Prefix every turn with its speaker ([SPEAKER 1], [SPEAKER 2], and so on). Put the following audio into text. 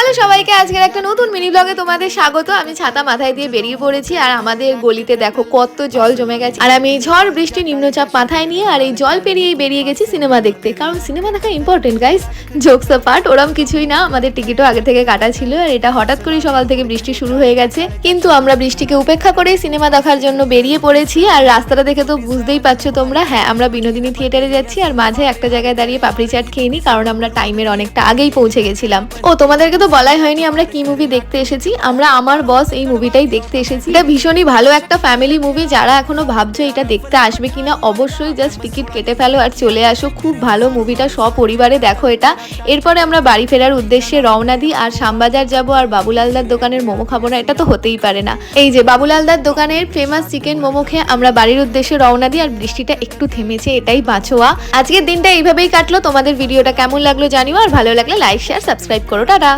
[SPEAKER 1] Hello সবাইকে, আজকের একটা নতুন মিনি ব্লগে তোমাদের স্বাগত। আমি ছাতা মাথায় দিয়ে বেরিয়ে পড়েছি আর আমাদের গলিতে দেখো কত জল জমে গেছে। আর আমি ঝড় বৃষ্টি নিম্নচাপ মাথায় নিয়ে আর এই জল পেরিয়েই বেরিয়ে গেছি সিনেমা দেখতে, কারণ সিনেমা দেখা ইম্পর্টেন্ট গাইস। জোকস পার্ট ওরম কিছুই না, আমাদের টিকিটও আগে থেকে কাটা ছিল আর এটা হঠাৎ করেই সকাল থেকে বৃষ্টি শুরু হয়ে গেছে, কিন্তু আমরা বৃষ্টিকে উপেক্ষা করে সিনেমা দেখার জন্য বেরিয়ে পড়েছি। আর রাস্তাটা দেখে তো বুঝতেই পারছো তোমরা, হ্যাঁ আমরা বিনোদিনী থিয়েটারে যাচ্ছি আর মাঝে একটা জায়গায় দাঁড়িয়ে পাপড়ি চাট খেয়ে নিই, কারণ আমরা টাইমের অনেকটা আগেই পৌঁছে গেছিলাম। ও তোমাদেরকে তো বলাই হয়নি আমরা কি মুভি দেখতে এসেছি। আমরা আমার বস এই মুভিটাই দেখতে এসেছি। এটা ভীষণই ভালো একটা ফ্যামিলি মুভি। যারা এখনো ভাবছো এটা দেখতে আসবে কিনা, অবশ্যই জাস্ট টিকিট কেটে ফেলো আর চলে আসো। খুব ভালো মুভিটা, সপরিবারে দেখো এটা। এরপরে আমরা বাড়ি ফেরার উদ্দেশ্যে রওনা দিই আর শ্যামবাজার যাবো আর বাবুলালদার দোকানের মোমো খাবো না, এটা তো হতেই পারে না। এই যে বাবুলালদার দোকানের ফেমাস চিকেন মোমো খেয়ে আমরা বাড়ির উদ্দেশ্যে রওনা দিই আর বৃষ্টিটা একটু থেমেছে, এটাই বাঁচোয়া। আজকের দিনটা এইভাবেই কাটলো। তোমাদের ভিডিওটা কেমন লাগলো জানিও, আর ভালো লাগলে লাইক শেয়ার সাবস্ক্রাইব করো। টাটা।